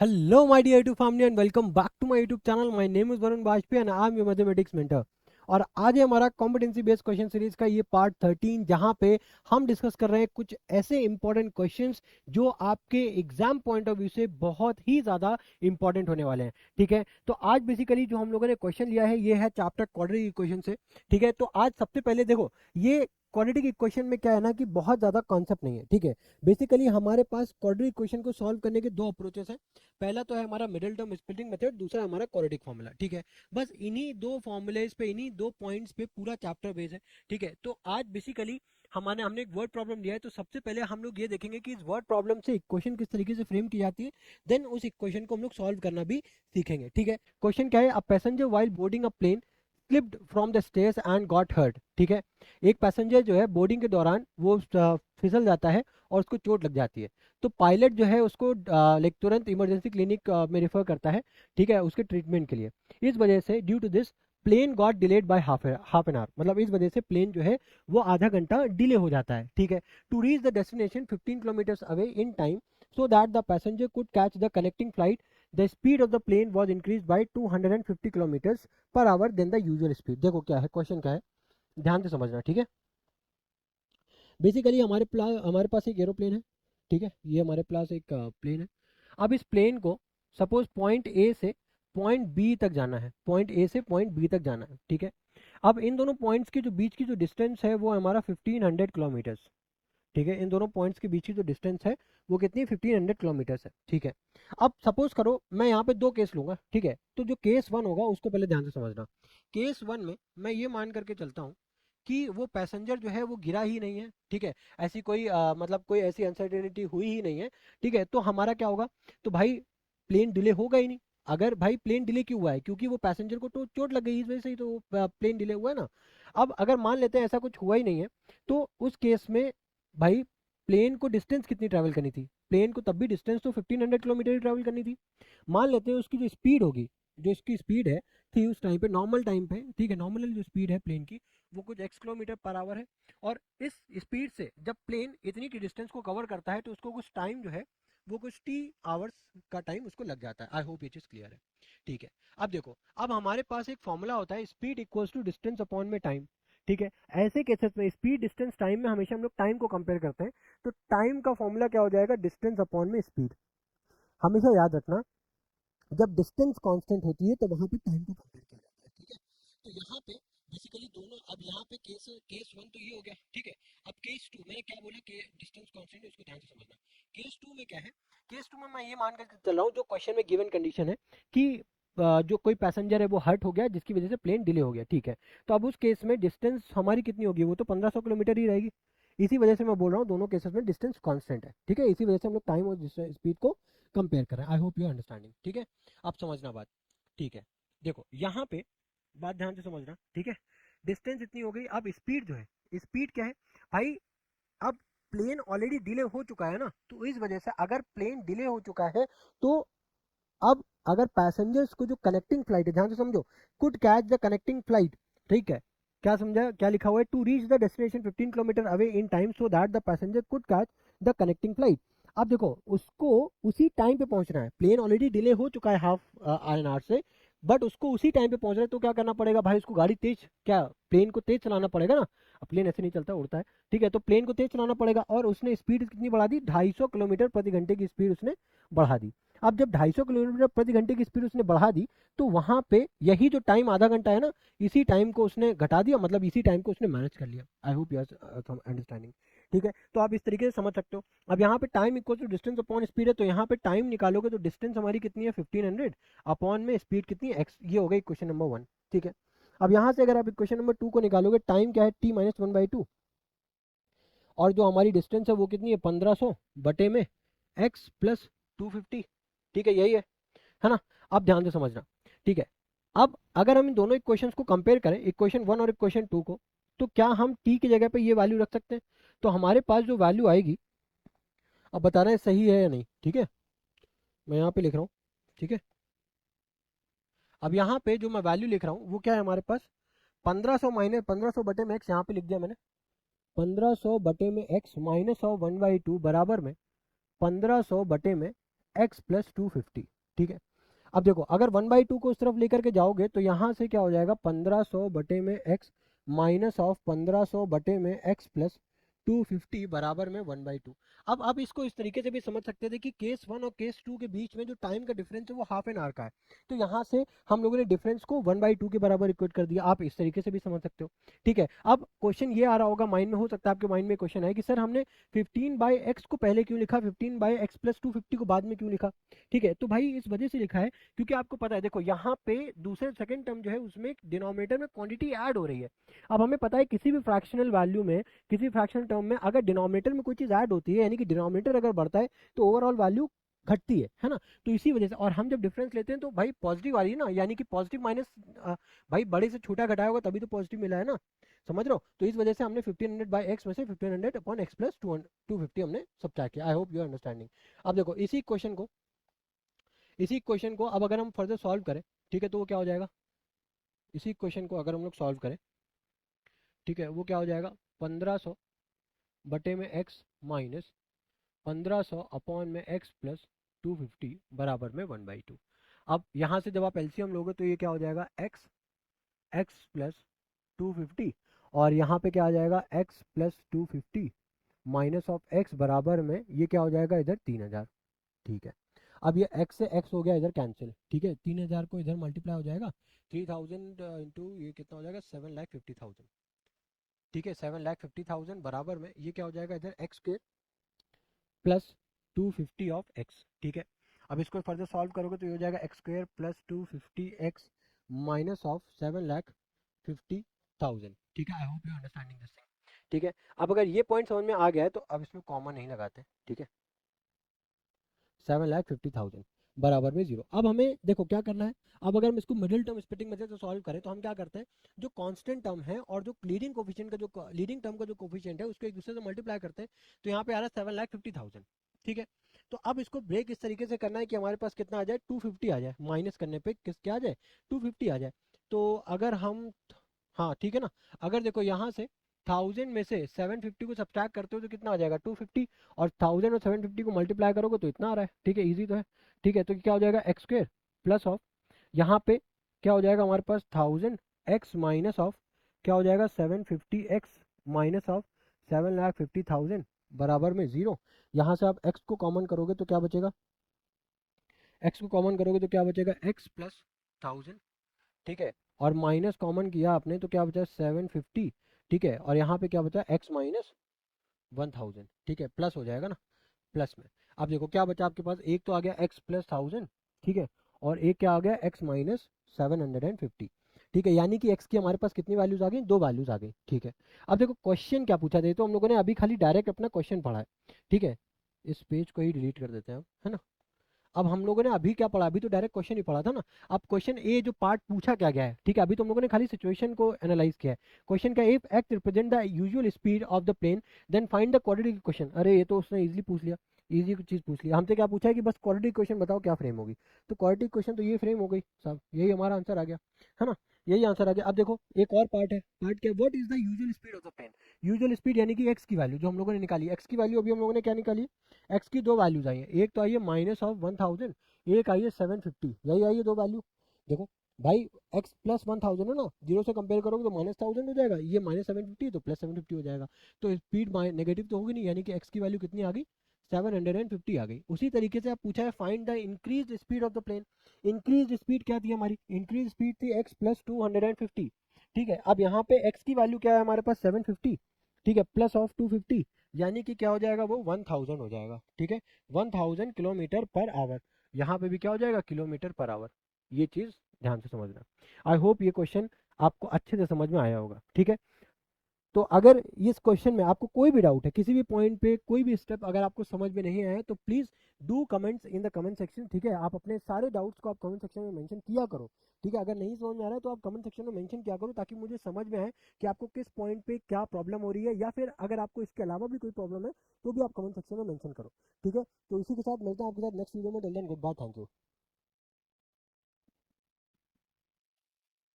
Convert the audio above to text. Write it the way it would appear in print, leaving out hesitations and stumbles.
Hello, my dear YouTube family, and welcome back to my YouTube channel. My name is Varun Bajpayee and I am your mathematics mentor. और आज है हमारा competency based question series का ये part 13, जहां पे हम discuss कर रहे हैं कुछ ऐसे इंपॉर्टेंट क्वेश्चंस जो आपके एग्जाम पॉइंट ऑफ व्यू से बहुत ही ज्यादा इंपॉर्टेंट होने वाले हैं। ठीक है, तो आज बेसिकली जो हम लोगों ने क्वेश्चन लिया है ये है चैप्टर क्वाड्रेटिक इक्वेशन से। ठीक है, तो आज सबसे पहले देखो, ये क्वाड्रेटिक इक्वेशन में क्या है ना कि बहुत ज्यादा कॉन्सेप्ट नहीं है। ठीक है, बेसिकली हमारे पास क्वाड्रेटिक इक्वेशन को सॉल्व करने के दो अप्रोचेस हैं। पहला तो है हमारा मिडिल टर्म स्प्लिटिंग मेथड, दूसरा हमारा क्वाड्रेटिक फॉर्मूला। ठीक है, बस इन्हीं दो फॉर्मूलेज पे, इन्हीं दो पॉइंट्स पे पूरा चैप्टर बेस है। ठीक है, तो आज बेसिकली हमने एक वर्ड प्रॉब्लम लिया है, तो सबसे पहले हम लोग ये देखेंगे कि इस वर्ड प्रॉब्लम से इक्वेशन किस तरीके से फ्रेम की जाती है, देन उस इक्वेशन को हम लोग सॉल्व करना भी सीखेंगे। ठीक है, क्वेश्चन क्या है, a passenger while boarding a plane slipped from the stairs and got hurt. ठीक है, एक पैसेंजर जो है बोर्डिंग के दौरान वो फिसल जाता है और उसको चोट लग जाती है। तो पायलट जो है उसको लाइक तुरंत इमरजेंसी क्लिनिक में रेफर करता है। ठीक है, उसके ट्रीटमेंट के लिए। इस वजह से due to this plane got delayed by half an hour, मतलब इस वजह से प्लेन जो है वो आधा घंटा डिले हो जाता है। ठीक है, to reach the destination 15 kilometres away in time so that the passenger could catch the connecting flight, the speed of the plane was increased by 250 kilometers per hour than the usual speed। देखो क्या है, question क्या है, ध्यान से समझना। ठीक है, बेसिकली हमारे पास एक एरोप्लेन है। ठीक है, ये हमारे पास एक प्लेन है। अब इस प्लेन को सपोज पॉइंट ए से पॉइंट बी तक जाना है, पॉइंट ए से पॉइंट बी तक जाना है। ठीक है, अब इन दोनों पॉइंट्स के जो बीच की जो डिस्टेंस है वो हमारा 1500 किलोमीटर्स। ठीक है, इन दोनों पॉइंट्स के बीच की जो डिस्टेंस है वो कितनी 1500 किलोमीटर्स है। ठीक है, अब सपोज करो मैं यहाँ पे दो केस लूंगा। ठीक है, तो जो केस वन होगा उसको पहले ध्यान से समझना। केस वन में मैं ये मान करके चलता हूँ कि वो पैसेंजर जो है वो गिरा ही नहीं है। ठीक है, ऐसी कोई मतलब कोई ऐसी अनसर्टेनिटी हुई ही नहीं है। ठीक है, तो हमारा क्या होगा, तो भाई प्लेन डिले होगा ही नहीं। अगर भाई प्लेन डिले क्यों हुआ है, क्योंकि वो पैसेंजर को तो चोट लग गई, इस वजह से ही तो प्लेन डिले हुआ है ना। अब अगर मान लेते हैं ऐसा कुछ हुआ ही नहीं है, तो उस केस में भाई प्लेन को डिस्टेंस कितनी ट्रैवल करनी थी, प्लेन को तब भी डिस्टेंस तो 1500 किलोमीटर ही ट्रैवल करनी थी। मान लेते हैं उसकी जो स्पीड होगी, जो इसकी स्पीड है थी उस टाइम पे, नॉर्मल टाइम पे, ठीक है, नॉर्मल जो स्पीड है प्लेन की वो कुछ x किलोमीटर पर आवर है। और इस स्पीड से जब प्लेन इतनी की डिस्टेंस को कवर करता है तो उसको कुछ टाइम जो है वो कुछ टी आवर्स का टाइम उसको लग जाता है। आई होप ये चीज क्लियर है। ठीक है, अब देखो, अब हमारे पास एक फॉर्मूला होता है speed equals to distance upon में टाइम। ठीक है, ऐसे केसेस में स्पीड डिस्टेंस टाइम में हमेशा हम लोग टाइम को कंपेयर करते हैं। तो टाइम का फॉर्मूला क्या हो जाएगा, डिस्टेंस अपॉन में स्पीड। हमेशा याद रखना, जब डिस्टेंस कांस्टेंट होती है तो वहां पे टाइम को कंपेयर किया जाता है। ठीक है, तो यहाँ पे बेसिकली दोनों, अब यहाँ पे केस केस वन तो ये हो गया। ठीक है, अब केस टू, मैंने क्या बोला कि डिस्टेंस कांस्टेंट है, उसको ध्यान से समझना। केस टू में क्या है, केस टू में मैं ये मान कर चल रहा हूँ, जो क्वेश्चन में गिवन कंडीशन है कि जो कोई पैसेंजर है वो हर्ट हो गया जिसकी वजह से प्लेन डिले हो गया। ठीक है, तो अब उस केस में डिस्टेंस हमारी कितनी होगी, वो तो 1500 किलोमीटर ही रहेगी। इसी वजह से मैं बोल रहा हूँ दोनों केसेस में डिस्टेंस कांस्टेंट है। ठीक है, इसी वजह से हम लोग टाइम और स्पीड को कंपेयर कर रहे हैं। आई होप यू अंडरस्टैंडिंग। ठीक है, आप समझना बात। ठीक है, देखो यहाँ पे बात ध्यान से समझना। ठीक है, डिस्टेंस इतनी हो गई, अब स्पीड जो है, स्पीड क्या है भाई, अब प्लेन ऑलरेडी डिले हो चुका है ना, तो इस वजह से अगर प्लेन डिले हो चुका है तो अब अगर पैसेंजर्स को जो कनेक्टिंग फ्लाइट है, ध्यान से समझो, could catch the connecting flight. ठीक है, क्या समझा, क्या लिखा हुआ है, to reach the destination 15 kilometre away in time so that the passenger could catch the connecting flight. अब देखो, उसको उसी टाइम पे पहुंचना है, प्लेन ऑलरेडी डिले हो चुका है हाफ एन आवर से, बट उसको उसी टाइम पे पहुंचना है, तो क्या करना पड़ेगा भाई, उसको गाड़ी तेज, क्या प्लेन को तेज चलाना पड़ेगा ना। अब प्लेन ऐसे नहीं चलता, उड़ता है। ठीक है, तो प्लेन को तेज चलाना पड़ेगा, और उसने स्पीड कितनी बढ़ा दी, 250 किलोमीटर प्रति घंटे की स्पीड उसने बढ़ा दी। अब जब 250 किलोमीटर प्रति घंटे की स्पीड उसने बढ़ा दी, तो वहां पे यही जो टाइम आधा घंटा है ना, इसी टाइम को उसने घटा दिया, मतलब इसी टाइम को उसने मैनेज कर लिया। I hope you are understanding. ठीक है, तो आप इस तरीके से समझ सकते हो। अब यहाँ पे time equal to distance upon speed है, तो यहाँ पे टाइम निकालोगे तो डिस्टेंस हमारी कितनी है 1500, अपॉन में स्पीड कितनी है x। ये हो गई क्वेश्चन नंबर 1। ठीक है, अब यहाँ से अगर आप क्वेश्चन नंबर 2 को निकालोगे, टाइम क्या है t-1/2, और जो हमारी डिस्टेंस है वो कितनी है 1500 बटे में x प्लस 250। ठीक है, यही है ना। अब ध्यान से समझना। ठीक है, अब अगर हम इन दोनों इक्वेशंस को कंपेयर करें, इक्वेशन 1 और इक्वेशन 2 को, तो क्या हम t की जगह पे ये वैल्यू रख सकते हैं, तो हमारे पास जो वैल्यू आएगी, अब बताना है सही है या नहीं। ठीक है, मैं यहाँ पे लिख रहा हूँ। ठीक है, अब यहाँ पे जो मैं वैल्यू लिख रहा हूँ वो क्या है हमारे पास, 1500 माइनस 1500 बटे में x, यहाँ पे लिख दिया मैंने 1500 बटे में x माइनस ऑफ 1/2 बराबर में 1500 बटे में एक्स प्लस 250। ठीक है, अब देखो अगर 1/2 को उस तरफ लेकर के जाओगे तो यहाँ से क्या हो जाएगा 1500 बटे में एक्स माइनस ऑफ 1500 बटे में एक्स प्लस 250 बराबर में 1/2। अब आप इसको इस तरीके से भी समझ सकते थे कि केस 1 और केस 2 के बीच में जो टाइम का डिफरेंस है वो हाफ एन आवर का है, तो यहाँ से हम लोगों ने डिफरेंस को 1/2 के बराबर इक्वेट कर दिया। आप इस तरीके से भी समझ सकते हो। ठीक है, अब क्वेश्चन ये आ रहा होगा माइंड में, हो सकता है आपके माइंड में क्वेश्चन है कि सर हमने 15/x को पहले क्यों लिखा, 15/x प्लस 250 को बाद में क्यों लिखा। ठीक है, तो भाई इस वजह से लिखा है क्योंकि आपको पता है, देखो यहाँ पे दूसरे सेकंड टर्म जो है उसमें डिनोमिनेटर में क्वांटिटी ऐड हो रही है। अब हमें पता है किसी भी फ्रैक्शनल वैल्यू में, किसी फ्रैक्शनल टर्म में अगर डिनोमिनेटर में कोई चीज ऐड होती है, यानी कि डिनोमिनेटर अगर बढ़ता है तो ओवरऑल वैल्यू घटती है ना। तो इसी वजह से, और हम जब डिफरेंस लेते हैं तो भाई पॉजिटिव आ रही है ना, यानी कि पॉजिटिव माइनस, भाई बड़े से छोटा घटाया होगा तभी तो पॉजिटिव मिला है ना, समझ रहे हो। तो इस वजह से हमने 1500/x में से 1500 अपॉन x प्लस 250 हमने सब्ट्रैक्ट किया। I hope you are understanding. अब देखो इसी क्वेश्चन को अब अगर हम फर्दर सॉल्व करें, ठीक है, तो वो क्या हो जाएगा, इसी क्वेश्चन को अगर हम लोग सॉल्व करें, ठीक है, वो क्या हो जाएगा 1500 बटे में x माइनस 1500 अपॉन में x प्लस 250 बराबर में 1/2। अब यहाँ से जब आप एलसीएम लोगे तो ये क्या हो जाएगा x प्लस 250, और यहाँ पे क्या आ जाएगा x plus 250 minus of x बराबर में ये क्या हो जाएगा इधर 3000। ठीक है, अब ये x से x हो गया इधर कैंसिल। ठीक है, 3000 को इधर मल्टीप्लाई हो जाएगा 3000 इंटू ये कितना हो जाएगा 7,50,000। ठीक है, 7,50,000 बराबर में ये क्या हो जाएगा इधर x के प्लस 250 ऑफ x। ठीक है, अब इसको फर्दर सॉल्व करोगे तो ये हो जाएगा x square plus 250x minus of 7,50,000। ठीक है, आई hope you understanding this thing. ठीक है, अब अगर ये पॉइंट समझ में आ गया है तो अब इसमें कॉमन नहीं लगाते। ठीक है, 7,50,000 बराबर में 0। अब हमें देखो क्या करना है, अब अगर हम इसको मिडिल टर्म स्प्लिटिंग मेथड से सॉल्व करें तो हम क्या करते हैं, जो कांस्टेंट टर्म है और जो लीडिंग कोफिशिएंट का जो लीडिंग टर्म का जो कोफिशिएंट है उसको एक दूसरे से मल्टीप्लाई करते हैं, तो यहाँ पे आ रहा है 7,50,000। ठीक है, तो अब इसको ब्रेक इस तरीके से करना है कि हमारे पास कितना आ जाए 250 आ जाए, माइनस करने पे किस क्या आ जाए 250 आ जाए। तो अगर हम, हाँ ठीक है ना, अगर देखो यहाँ से 1000 में से 750 को सब्ट्रैक्ट करते हो तो कितना आ जाएगा 250, और 1000 और 750 को मल्टीप्लाई करोगे तो इतना आ रहा है। ठीक है, इजी तो है। ठीक है, तो क्या हो जाएगा एक्स स्क्वायर प्लस ऑफ, यहाँ पे क्या हो जाएगा हमारे पास 1000x माइनस ऑफ क्या हो जाएगा 750x माइनस ऑफ 7,50,000 बराबर में 0। यहाँ से आप x को कॉमन करोगे तो क्या बचेगा, x को कॉमन करोगे तो क्या बचेगा x प्लस 1000। ठीक है, और माइनस कॉमन किया आपने तो क्या बचा 750। ठीक है, और यहाँ पे क्या बचा x माइनस 1000। ठीक है, प्लस हो जाएगा ना, प्लस में। अब देखो क्या बचा आपके पास, एक तो आ गया x प्लस 1000, ठीक है, और एक क्या आ गया x माइनस 750। ठीक है, यानी कि x की हमारे पास कितनी वैल्यूज आ गई, दो वैल्यूज आ गई। ठीक है, अब देखो क्वेश्चन क्या पूछा था, तो हम लोगों ने अभी खाली डायरेक्ट अपना क्वेश्चन पढ़ा है। ठीक है, इस पेज को ही डिलीट कर देते हैं अब, है ना। अब हम लोगों ने अभी क्या पढ़ा, अभी तो डायरेक्ट क्वेश्चन ही पढ़ा था ना। अब क्वेश्चन ए जो पार्ट पूछा क्या गया है, ठीक है, अभी तो हम लोगों ने खाली सिचुएशन को एनालाइज किया है। क्वेश्चन का if x represent the usual speed of the plane then find the quadratic equation. अरे ये तो उसने इजीली पूछ लिया, इजी चीज पूछ लिया। हमसे क्या पूछा है कि बस क्वाड्रेटिक इक्वेशन बताओ क्या फ्रेम होगी, तो क्वाड्रेटिक इक्वेशन तो ये फ्रेम हो गई साहब, यही हमारा आंसर आ गया, है ना, यही आंसर आ गया। अब देखो एक और पार्ट है, पार्ट क्या, what is the usual speed of the plane. Usual speed यानी कि एक्स की वैल्यू जो हम लोगों ने निकाली, एक्स की वैल्यू अभी हम लोगों ने क्या निकाली, एक्स की दो वैल्यूज आई है, एक तो आई है माइनस ऑफ 1000, एक आई है 750, यही आई है दो वैल्यू। देखो भाई x प्लस 1000 है ना, जीरो से कंपेयर करोगे तो माइनस 1000 हो जाएगा, ये माइनस 750 तो प्लस 750 हो जाएगा, तो स्पीड नेगेटिव तो होगी नहीं, यानी कि x की वैल्यू कितनी आ गई 750 आ गई। उसी तरीके से आप पूछा है find the increase speed of the plane. Increase speed क्या थी हमारी, इंक्रीज स्पीड थी x प्लस 250। ठीक है, अब यहाँ पे x की वैल्यू क्या है हमारे पास 750, ठीक है, प्लस ऑफ 250, यानी कि क्या हो जाएगा वो 1000 हो जाएगा। ठीक है, 1000 किलोमीटर पर आवर, यहाँ पे भी क्या हो जाएगा किलोमीटर पर आवर। ये चीज ध्यान से समझना। आई होप ये क्वेश्चन आपको अच्छे से समझ में आया होगा। ठीक है, तो अगर इस क्वेश्चन में आपको कोई भी डाउट है, किसी भी पॉइंट पे कोई भी स्टेप अगर आपको समझ में नहीं आया तो please do comments in the comment section. ठीक है, आप अपने सारे डाउट्स को आप कमेंट सेक्शन में मेंशन किया करो। ठीक है, अगर नहीं समझ में आ रहा है तो आप कमेंट सेक्शन में मेंशन किया करो, ताकि मुझे समझ में आए कि आपको किस पॉइंट पे क्या प्रॉब्लम हो रही है, या फिर अगर आपको इसके अलावा भी कोई प्रॉब्लम है तो भी आप कमेंट सेक्शन में मेंशन करो। ठीक है, तो इसी के साथ मिलते हैं आपके साथ नेक्स्ट वीडियो में। Till then goodbye, thank you.